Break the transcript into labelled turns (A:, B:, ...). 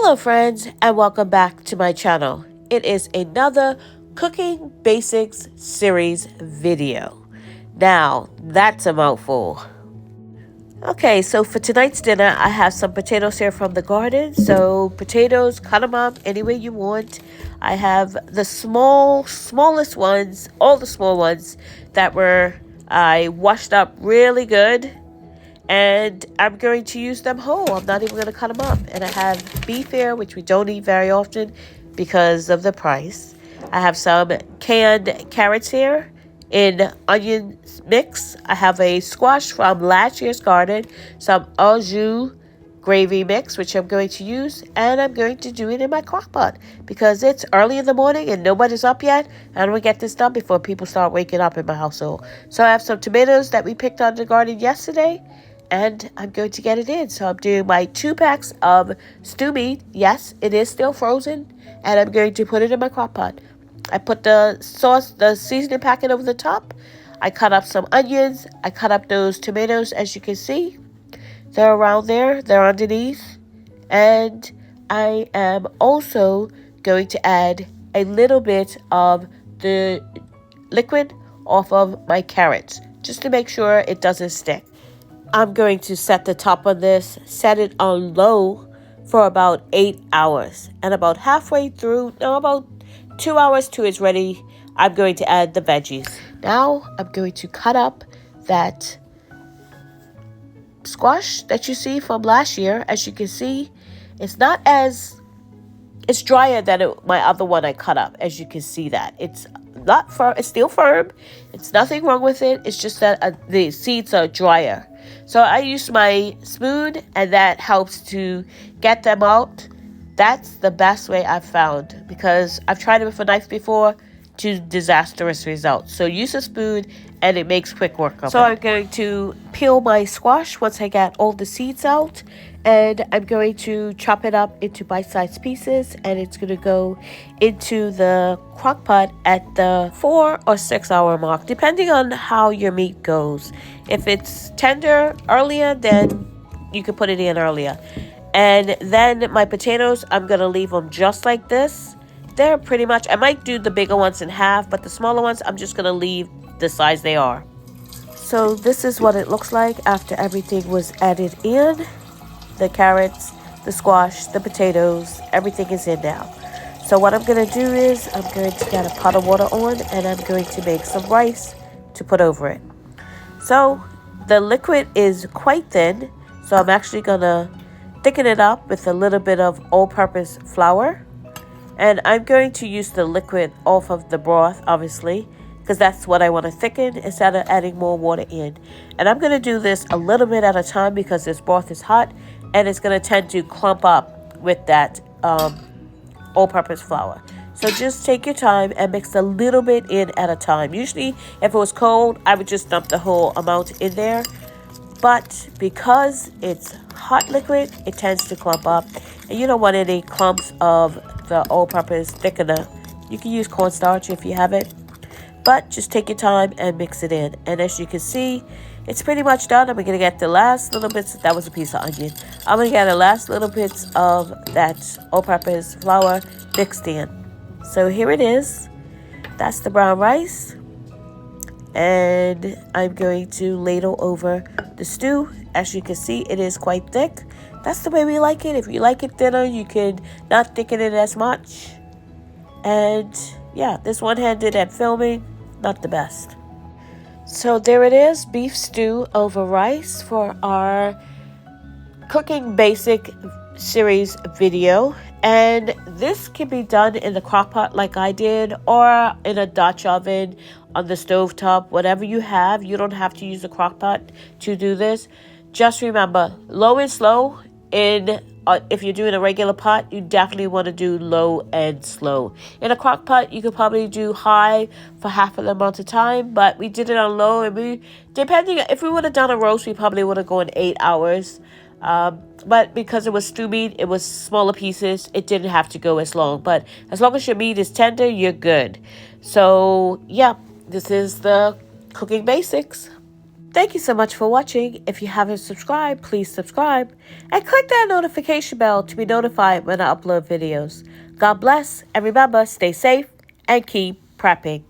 A: Hello friends and welcome back to my channel. It is another Cooking Basics series video. Now, that's a mouthful. Okay, so for tonight's dinner, I have some potatoes here from the garden. So potatoes, cut them up any way you want. I have the smallest ones, all the small ones that I washed up really good. And I'm going to use them whole. I'm not even going to cut them up. And I have beef here, which we don't eat very often because of the price. I have some canned carrots here in onion mix. I have a squash from last year's garden, some au jus gravy mix, which I'm going to use, and I'm going to do it in my crockpot because it's early in the morning and nobody's up yet. I want to get this done before people start waking up in my household. So I have some tomatoes that we picked out of the garden yesterday, and I'm going to get it in. So I'm doing my 2 packs of stew meat. Yes, it is still frozen, and I'm going to put it in my crockpot. I put the seasoning packet over the top. I cut up some onions. I cut up those tomatoes, as you can see. They're around there. They're underneath. And I am also going to add a little bit of the liquid off of my carrots, just to make sure it doesn't stick. I'm going to set the top of this, set it on low for about 8 hours. And about halfway through, about 2 hours till it's ready, I'm going to add the veggies. Now I'm going to cut up that squash that you see from last year. As you can see, it's drier than my other one I cut up. As you can see that. It's not firm, it's still firm. It's nothing wrong with it. It's just that the seeds are drier. So I use my spoon, and that helps to get them out. That's the best way I've found, because I've tried it with a knife before to disastrous results. So use a spoon and it makes quick work of it. So I'm going to peel my squash once I get all the seeds out, and I'm going to chop it up into bite-sized pieces, and it's going to go into the crock pot at the 4 or 6 hour mark, depending on how your meat goes. If it's tender earlier, then you can put it in earlier. And then my potatoes, I'm going to leave them just like this. They're pretty much, I might do the bigger ones in half, but the smaller ones, I'm just going to leave the size they are. So this is what it looks like after everything was added in. The carrots, the squash, the potatoes, everything is in now. So what I'm going to do is I'm going to get a pot of water on, and I'm going to make some rice to put over it. So the liquid is quite thin, so I'm actually going to thicken it up with a little bit of all-purpose flour. And I'm going to use the liquid off of the broth, obviously, because that's what I want to thicken instead of adding more water in. And I'm going to do this a little bit at a time because this broth is hot and it's going to tend to clump up with that all-purpose flour. So just take your time and mix a little bit in at a time. Usually, if it was cold, I would just dump the whole amount in there. But because it's hot liquid, it tends to clump up. And you don't want any clumps of the all-purpose thickener. You can use cornstarch if you have it. But just take your time and mix it in. And as you can see, it's pretty much done. I'm going to get the last little bits. That was a piece of onion. I'm going to get the last little bits of that all-purpose flour mixed in. So here it is. That's the brown rice. And I'm going to ladle over the stew. As you can see, it is quite thick. That's the way we like it. If you like it thinner, you can not thicken it as much. And yeah, this one-handed at filming, not the best. So there it is, beef stew over rice for our Cooking Basic series video. And this can be done in the crock pot like I did, or in a Dutch oven on the stovetop, whatever you have. You don't have to use a crock pot to do this. Just remember, low and slow. If you're doing a regular pot, you definitely want to do low and slow. In a crock pot, you could probably do high for half of the amount of time, but we did it on low, and if we would have done a roast, we probably would have gone 8 hours. But because it was stew meat, it was smaller pieces, it didn't have to go as long. But as long as your meat is tender, you're good. So yeah, this is the Cooking Basics. Thank you so much for watching. If you haven't subscribed, please subscribe and click that notification bell to be notified when I upload videos. God bless, and remember, stay safe and keep prepping.